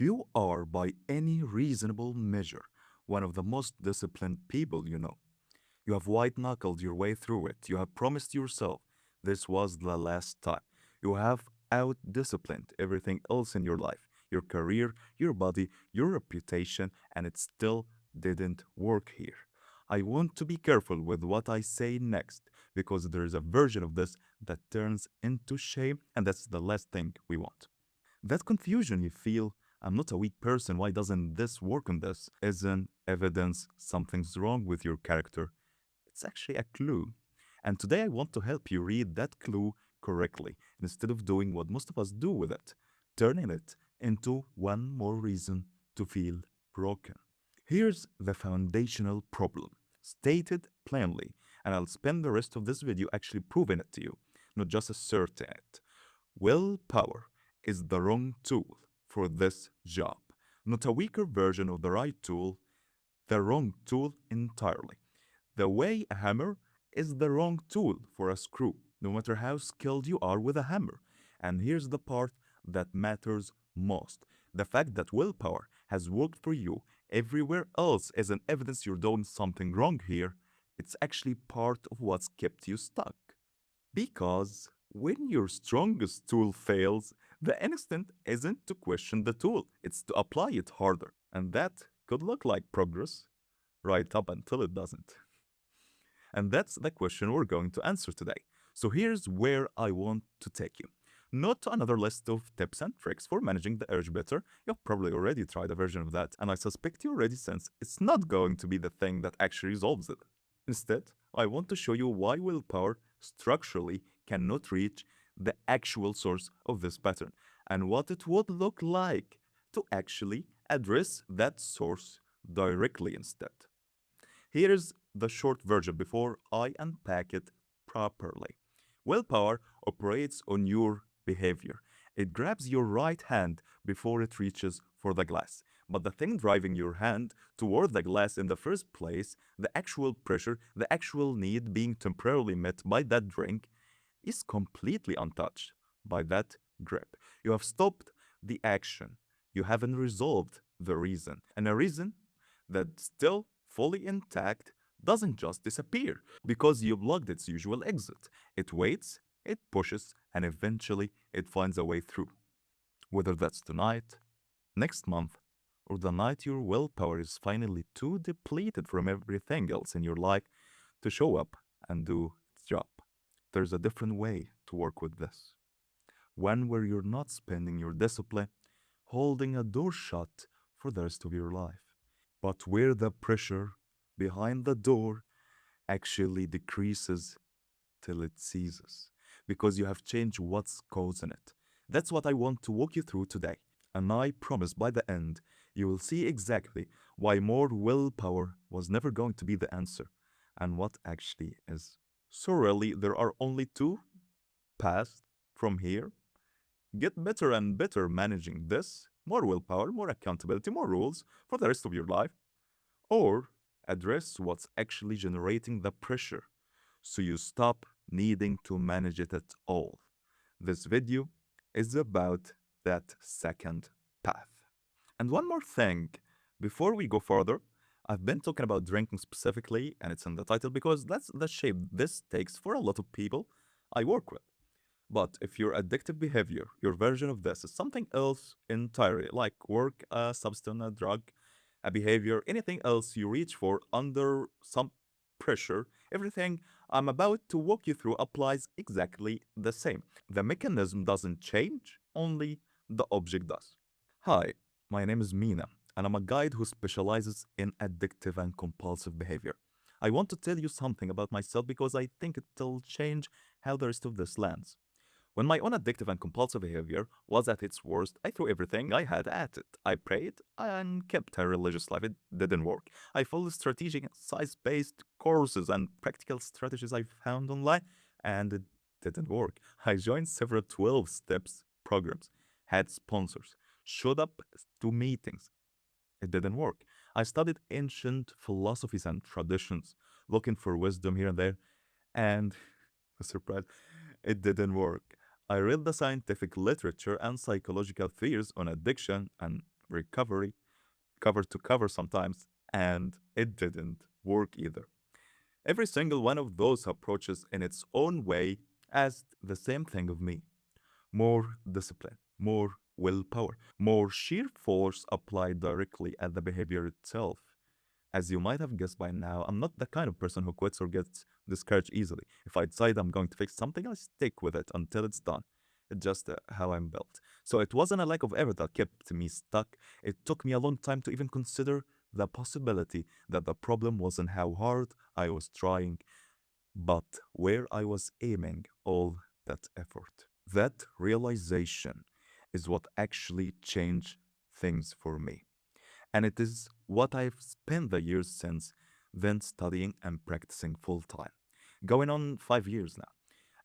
You are, by any reasonable measure, one of the most disciplined people you know. You have white knuckled your way through it. You have promised yourself this was the last time. You have out disciplined everything else in your life, your career, your body, your reputation, and it still didn't work here. I want to be careful with what I say next because there is a version of this that turns into shame, and that's the last thing we want. That confusion you feel, I'm not a weak person, why doesn't this work on this, isn't evidence something's wrong with your character. It's actually a clue. And today I want to help you read that clue correctly instead of doing what most of us do with it, turning it into one more reason to feel broken. Here's the foundational problem, stated plainly, and I'll spend the rest of this video actually proving it to you, not just asserting it. Willpower is the wrong tool for this job, not a weaker version of the right tool, the wrong tool entirely. The way a hammer is the wrong tool for a screw, no matter how skilled you are with a hammer. And here's the part that matters most. The fact that willpower has worked for you everywhere else is an evidence you're doing something wrong here. It's actually part of what's kept you stuck. Because when your strongest tool fails, the instinct isn't to question the tool, it's to apply it harder. And that could look like progress, right up until it doesn't. And that's the question we're going to answer today. So here's where I want to take you. Not to another list of tips and tricks for managing the urge better. You've probably already tried a version of that, and I suspect you already sense it's not going to be the thing that actually resolves it. Instead, I want to show you why willpower structurally cannot reach the actual source of this pattern and what it would look like to actually address that source directly instead. Here's the short version before I unpack it properly. Willpower operates on your behavior. It grabs your right hand before it reaches for the glass. But the thing driving your hand toward the glass in the first place, the actual pressure, the actual need being temporarily met by that drink, is completely untouched by that grip. You have stopped the action. You haven't resolved the reason. And a reason that still fully intact doesn't just disappear because you blocked its usual exit. It waits, it pushes, and eventually it finds a way through. Whether that's tonight, next month, or the night your willpower is finally too depleted from everything else in your life to show up and do its job. There's a different way to work with this. One where you're not spending your discipline holding a door shut for the rest of your life, but where the pressure behind the door actually decreases till it ceases because you have changed what's causing it. That's what I want to walk you through today. And I promise by the end, you will see exactly why more willpower was never going to be the answer and what actually is. So, really, there are only two paths from here. Get better and better managing this, more willpower, more accountability, more rules for the rest of your life, or address what's actually generating the pressure so you stop needing to manage it at all. This video is about that second path. And one more thing, before we go further, I've been talking about drinking specifically, and it's in the title because that's the shape this takes for a lot of people I work with. But if your addictive behavior, your version of this, is something else entirely, like work, a substance, a drug, a behavior, anything else you reach for under some pressure, everything I'm about to walk you through applies exactly the same. The mechanism doesn't change, only the object does. Hi, my name is Mina, and I'm a guide who specializes in addictive and compulsive behavior. I want to tell you something about myself because I think it'll change how the rest of this lands. When my own addictive and compulsive behavior was at its worst, I threw everything I had at it. I prayed and kept a religious life. It didn't work. I followed strategic, science based courses and practical strategies I found online, and it didn't work. I joined several 12 steps programs, had sponsors, showed up to meetings. It didn't work. I studied ancient philosophies and traditions, looking for wisdom here and there, and a surprise, it didn't work. I read the scientific literature and psychological theories on addiction, and recovery, cover to cover sometimes, and it didn't work either. Every single one of those approaches in its own way asked the same thing of me: more discipline, more willpower, more sheer force applied directly at the behavior itself. As you might have guessed by now, I'm not the kind of person who quits or gets discouraged easily. If I decide I'm going to fix something, I stick with it until it's done. It's just how I'm built. So it wasn't a lack of effort that kept me stuck. It took me a long time to even consider the possibility that the problem wasn't how hard I was trying, but where I was aiming all that effort. That realization is what actually changed things for me. And it is what I've spent the years since then studying and practicing full time. Going on 5 years now.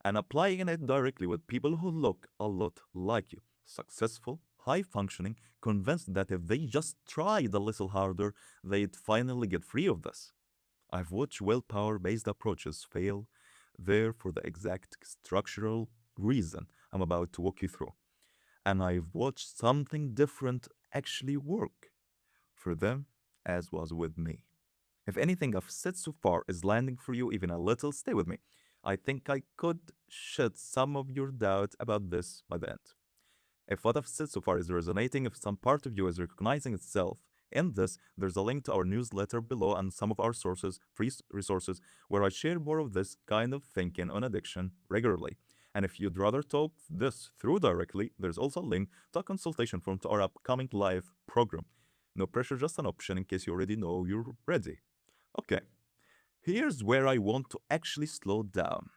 And applying it directly with people who look a lot like you. Successful, high functioning, convinced that if they just tried a little harder, they'd finally get free of this. I've watched willpower based approaches fail there for the exact structural reason I'm about to walk you through. And I've watched something different actually work for them as was with me. If anything I've said so far is landing for you even a little, stay with me. I think I could shed some of your doubt about this by the end. If what I've said so far is resonating, if some part of you is recognizing itself in this, there's a link to our newsletter below and some of our sources, free resources, where I share more of this kind of thinking on addiction regularly. And if you'd rather talk this through directly, there's also a link to a consultation form to our upcoming live program. No pressure, just an option in case you already know you're ready. Okay, here's where I want to actually slow down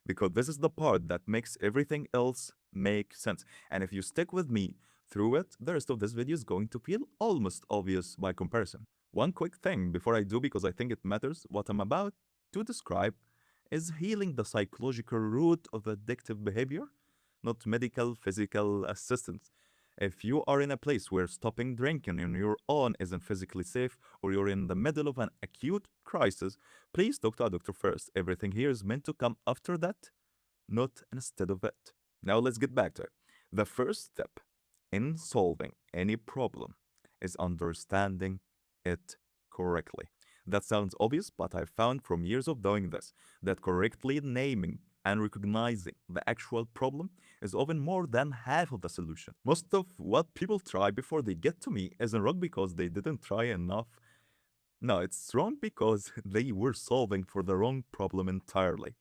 because this is the part that makes everything else make sense. And if you stick with me through it, the rest of this video is going to feel almost obvious by comparison. One quick thing before I do, because I think it matters, what I'm about to describe is healing the psychological root of addictive behavior, not medical, physical assistance. If you are in a place where stopping drinking on your own isn't physically safe, or you're in the middle of an acute crisis, please talk to a doctor first. Everything here is meant to come after that, not instead of it. Now let's get back to it. The first step in solving any problem is understanding it correctly. That sounds obvious, but I've found from years of doing this that correctly naming and recognizing the actual problem is often more than half of the solution. Most of what people try before they get to me isn't wrong because they didn't try enough. No, it's wrong because they were solving for the wrong problem entirely.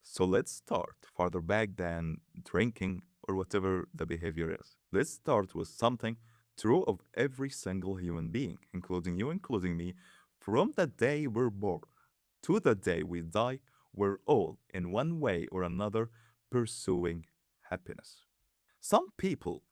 So let's start farther back than drinking or whatever the behavior is. Let's start with something true of every single human being, including you, including me. From the day we're born to the day we die, we're all, in one way or another, pursuing happiness. Some people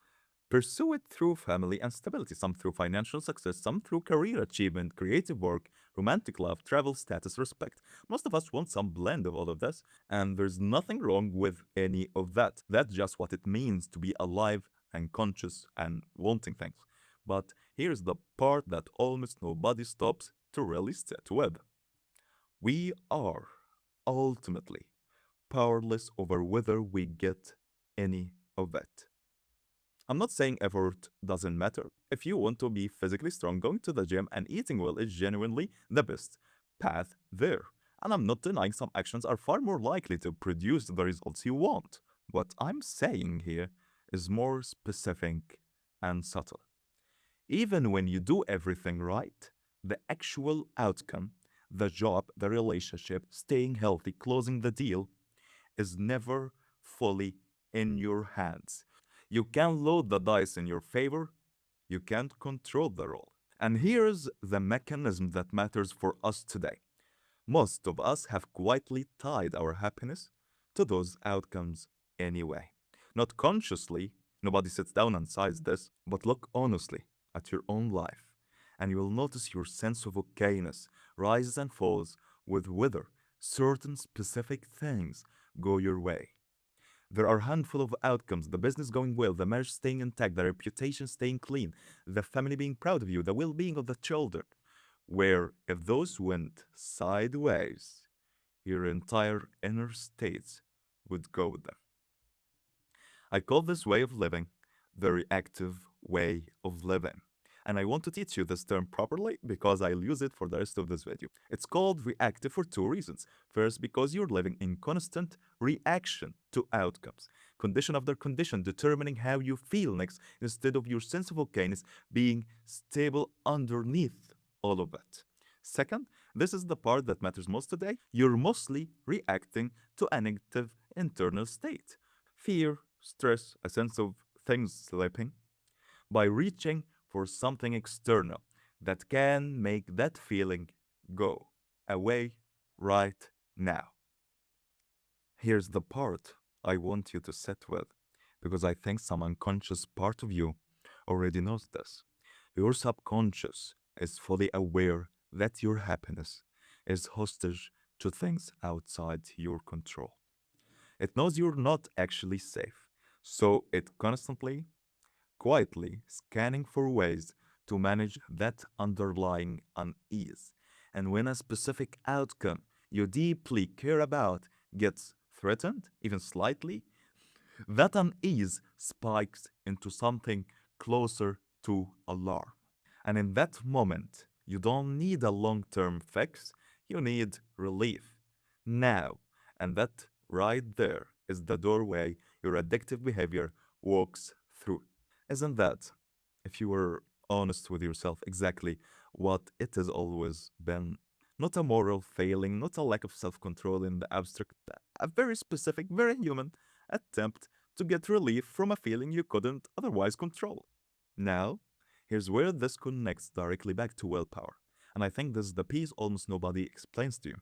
pursue it through family and stability, some through financial success, some through career achievement, creative work, romantic love, travel, status, respect. Most of us want some blend of all of this, and there's nothing wrong with any of that. That's just what it means to be alive and conscious and wanting things. But here's the part that almost nobody stops to really sit with. We are ultimately powerless over whether we get any of it. I'm not saying effort doesn't matter. If you want to be physically strong, going to the gym and eating well is genuinely the best path there. And I'm not denying some actions are far more likely to produce the results you want. What I'm saying here is more specific and subtle. Even when you do everything right, the actual outcome, the job, the relationship, staying healthy, closing the deal, is never fully in your hands. You can load the dice in your favor, you can't control the roll. And here's the mechanism that matters for us today. Most of us have quietly tied our happiness to those outcomes anyway. Not consciously, nobody sits down and decides this, but look honestly at your own life, and you will notice your sense of okayness rises and falls with whether certain specific things go your way. There are a handful of outcomes: the business going well, the marriage staying intact, the reputation staying clean, the family being proud of you, the well being of the children. Where if those went sideways, your entire inner states would go with them. I call this way of living the reactive way of living. And I want to teach you this term properly because I'll use it for the rest of this video. It's called reactive for two reasons. First, because you're living in constant reaction to outcomes, condition after condition, determining how you feel next, instead of your sense of okayness being stable underneath all of it. Second, this is the part that matters most today. You're mostly reacting to a negative internal state, fear, stress, a sense of things slipping, by reaching for something external that can make that feeling go away right now. Here's the part I want you to sit with, because I think some unconscious part of you already knows this. Your subconscious is fully aware that your happiness is hostage to things outside your control. It knows you're not actually safe, so it constantly, quietly scanning for ways to manage that underlying unease. And when a specific outcome you deeply care about gets threatened, even slightly, that unease spikes into something closer to alarm. And in that moment, you don't need a long term fix, you need relief now. And that right there is the doorway your addictive behavior walks through. Isn't that, if you were honest with yourself, exactly what it has always been? Not a moral failing, not a lack of self control in the abstract, a very specific, very human attempt to get relief from a feeling you couldn't otherwise control. Now, here's where this connects directly back to willpower. And I think this is the piece almost nobody explains to you.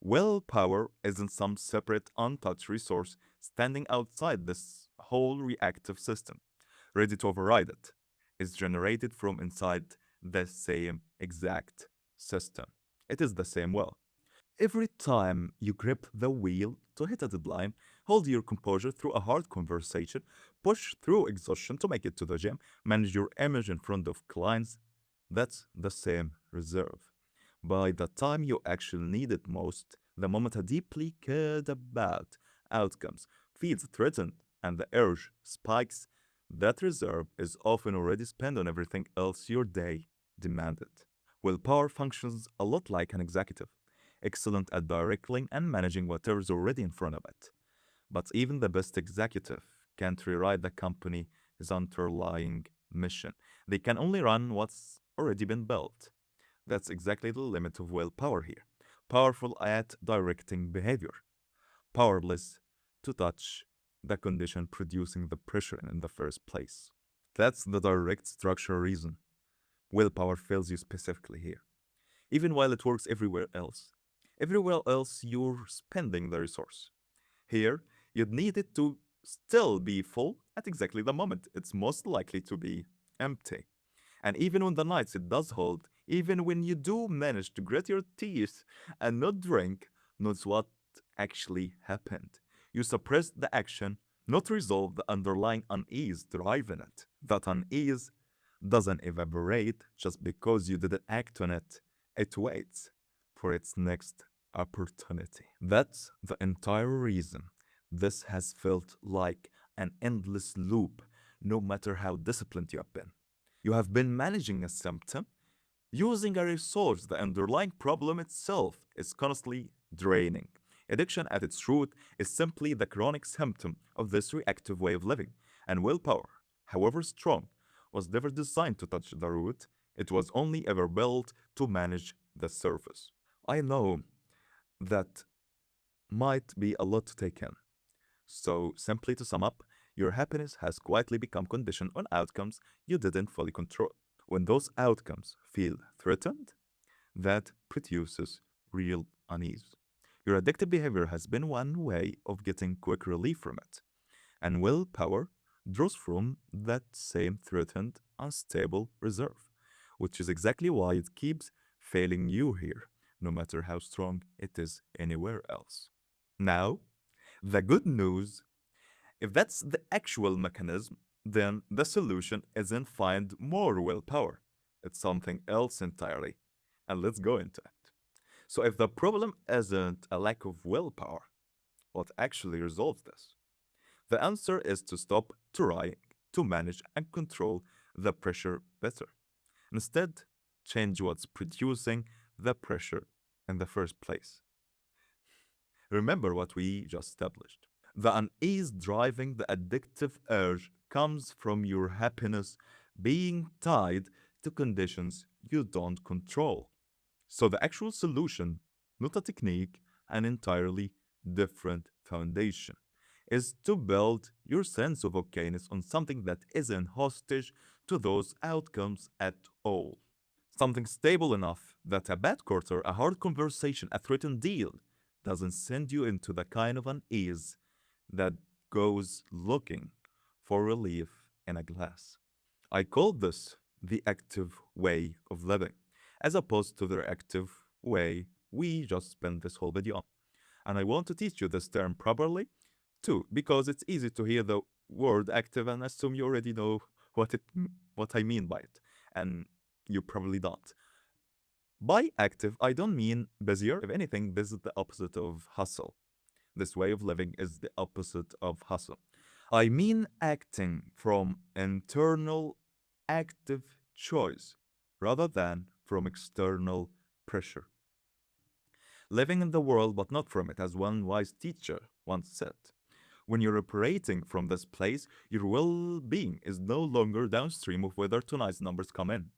Willpower isn't some separate, untouched resource standing outside this whole reactive system, ready to override it. It's generated from inside the same exact system. It is the same will. Every time you grip the wheel to hit a deadline, hold your composure through a hard conversation, push through exhaustion to make it to the gym, manage your image in front of clients, that's the same reserve. By the time you actually need it most, the moment a deeply cared about outcomes feels threatened and the urge spikes, that reserve is often already spent on everything else your day demanded. Willpower functions a lot like an executive, excellent at directing and managing whatever's already in front of it. But even the best executive can't rewrite the company's underlying mission. They can only run what's already been built. That's exactly the limit of willpower here. Powerful at directing behavior, powerless to touch the condition producing the pressure in the first place. That's the direct structural reason willpower fails you specifically here, even while it works everywhere else. Everywhere else, you're spending the resource. Here, you'd need it to still be full at exactly the moment it's most likely to be empty. And even on the nights it does hold, even when you do manage to grit your teeth and not drink, notice what actually happened. You suppressed the action, not resolve the underlying unease driving it. That unease doesn't evaporate just because you didn't act on it. It waits for its next opportunity. That's the entire reason this has felt like an endless loop, no matter how disciplined you have been. You have been managing a symptom using a resource. The underlying problem itself is constantly draining. Addiction at its root is simply the chronic symptom of this reactive way of living. And willpower, however strong, was never designed to touch the root. It was only ever built to manage the surface. I know that might be a lot to take in. So, simply to sum up, your happiness has quietly become conditioned on outcomes you didn't fully control. When those outcomes feel threatened, that produces real unease. Your addictive behavior has been one way of getting quick relief from it, and willpower draws from that same threatened, unstable reserve, which is exactly why it keeps failing you here, no matter how strong it is anywhere else. Now, the good news, if that's the actual mechanism, then the solution isn't find more willpower. It's something else entirely. And let's go into it. So, if the problem isn't a lack of willpower, what actually resolves this? The answer is to stop trying to manage and control the pressure better. Instead, change what's producing the pressure in the first place. Remember what we just established. The unease driving the addictive urge comes from your happiness being tied to conditions you don't control. So, the actual solution, not a technique, an entirely different foundation, is to build your sense of okayness on something that isn't hostage to those outcomes at all. Something stable enough that a bad quarter, a hard conversation, a threatened deal doesn't send you into the kind of unease that goes looking for relief in a glass. I call this the active way of living, as opposed to the reactive way we just spent this whole video on. And I want to teach you this term properly too, because it's easy to hear the word active and assume you already know what I mean by it, and you probably don't. By active, I don't mean busier. If anything, this is the opposite of hustle. This way of living is the opposite of hustle. I mean acting from internal active choice rather than from external pressure. Living in the world but not from it, as one wise teacher once said. When you're operating from this place, your well being is no longer downstream of whether tonight's numbers come in,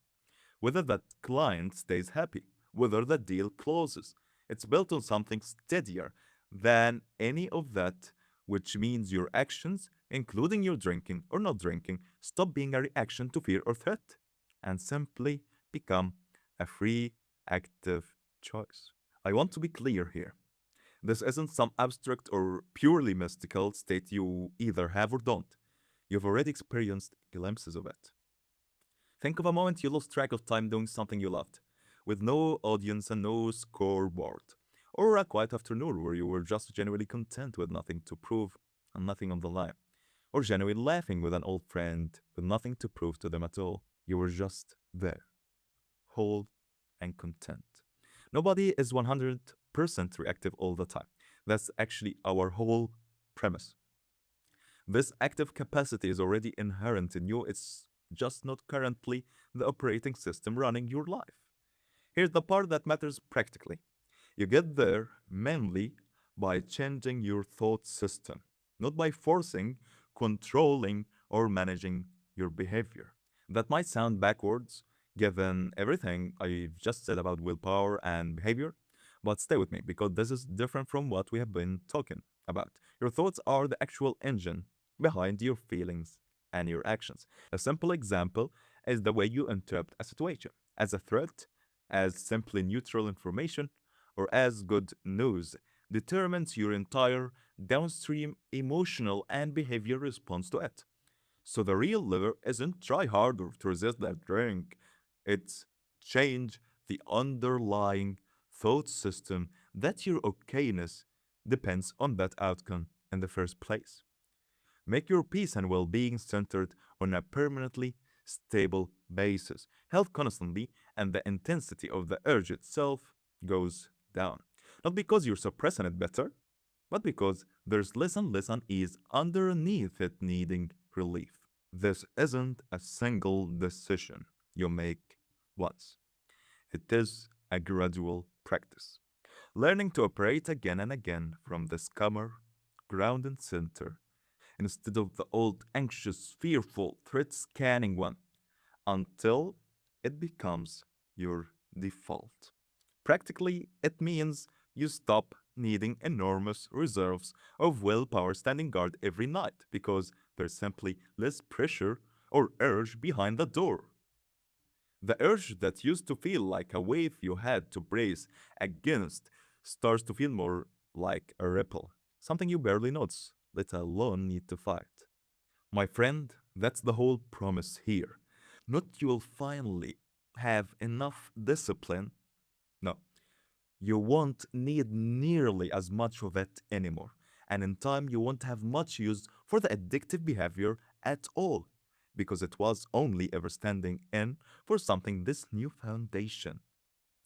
whether that client stays happy, whether the deal closes. It's built on something steadier than any of that, which means your actions, including your drinking or not drinking, stop being a reaction to fear or threat and simply become a free, active choice. I want to be clear here. This isn't some abstract or purely mystical state you either have or don't. You've already experienced glimpses of it. Think of a moment you lost track of time doing something you loved, with no audience and no scoreboard. Or a quiet afternoon where you were just genuinely content with nothing to prove and nothing on the line. Or genuinely laughing with an old friend with nothing to prove to them at all. You were just there, whole and content. Nobody is 100% reactive all the time. That's actually our whole premise. This active capacity is already inherent in you, it's just not currently the operating system running your life. Here's the part that matters practically. You get there mainly by changing your thought system, not by forcing, controlling, or managing your behavior. That might sound backwards, given everything I've just said about willpower and behavior, but stay with me because this is different from what we have been talking about. Your thoughts are the actual engine behind your feelings and your actions. A simple example is the way you interpret a situation as a threat, as simply neutral information, or as good news determines your entire downstream emotional and behavior response to it. So the real lever isn't try harder to resist that drink, it's change the underlying thought system that your okayness depends on that outcome in the first place. Make your peace and well being centered on a permanently stable basis. Health constantly, and the intensity of the urge itself goes down. Not because you're suppressing it better, but because there's less and less unease underneath it needing relief. This isn't a single decision you make once, it is a gradual practice. Learning to operate again and again from this calmer, grounded center instead of the old anxious, fearful, threat scanning one until it becomes your default. Practically, it means you stop needing enormous reserves of willpower standing guard every night because there's simply less pressure or urge behind the door. The urge that used to feel like a wave you had to brace against starts to feel more like a ripple, something you barely notice, let alone need to fight. My friend, that's the whole promise here. Not you'll finally have enough discipline. No, you won't need nearly as much of it anymore. And in time, you won't have much use for the addictive behavior at all, because it was only ever standing in for something this new foundation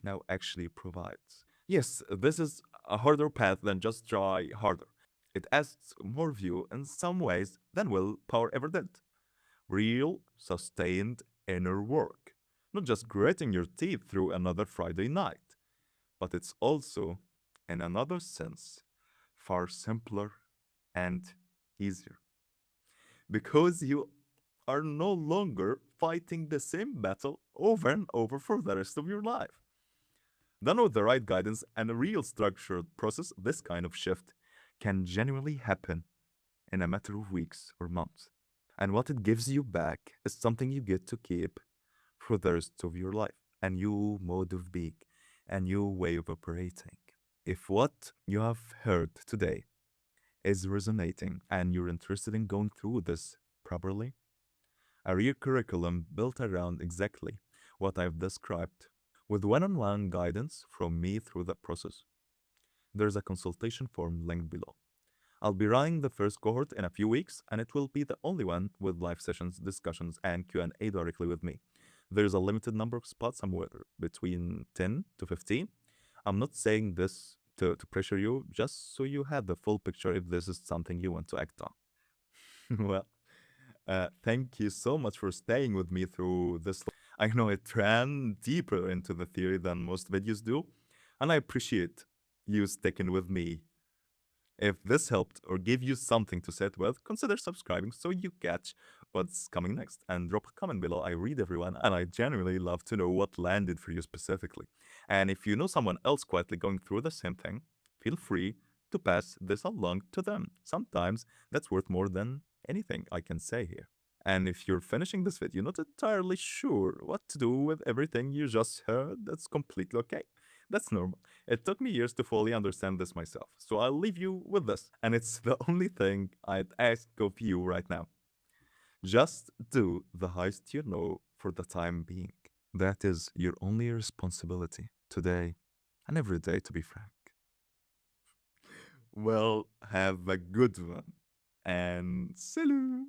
now actually provides. Yes, this is a harder path than just try harder. It asks more of you in some ways than willpower ever did. Real, sustained inner work. not just gritting your teeth through another Friday night, but it's also, in another sense, far simpler and easier because you are no longer fighting the same battle over and over for the rest of your life. Then, with the right guidance and a real structured process, this kind of shift can genuinely happen in a matter of weeks or months. And what it gives you back is something you get to keep for the rest of your life, a new mode of being, a new way of operating. If what you have heard today is resonating and you're interested in going through this properly, a real curriculum built around exactly what I've described, with one on one guidance from me through the process, there's a consultation form linked below. I'll be running the first cohort in a few weeks, and it will be the only one with live sessions, discussions, and Q&A directly with me. There's a limited number of spots, somewhere between 10 to 15. I'm not saying this to pressure you, just so you have the full picture if this is something you want to act on. Well, thank you so much for staying with me through this. I know it ran deeper into the theory than most videos do, and I appreciate you sticking with me. If this helped or gave you something to sit with, consider subscribing so you catch what's coming next. And drop a comment below. I read everyone, and I genuinely love to know what landed for you specifically. And if you know someone else quietly going through the same thing, feel free to pass this along to them. Sometimes that's worth more than anything I can say here. And if you're finishing this video not entirely sure what to do with everything you just heard, that's completely okay. That's normal. It took me years to fully understand this myself, so I'll leave you with this. And it's the only thing I'd ask of you right now. Just do the highest you know for the time being. That is your only responsibility today and every day, to be frank. Well, have a good one. And salut!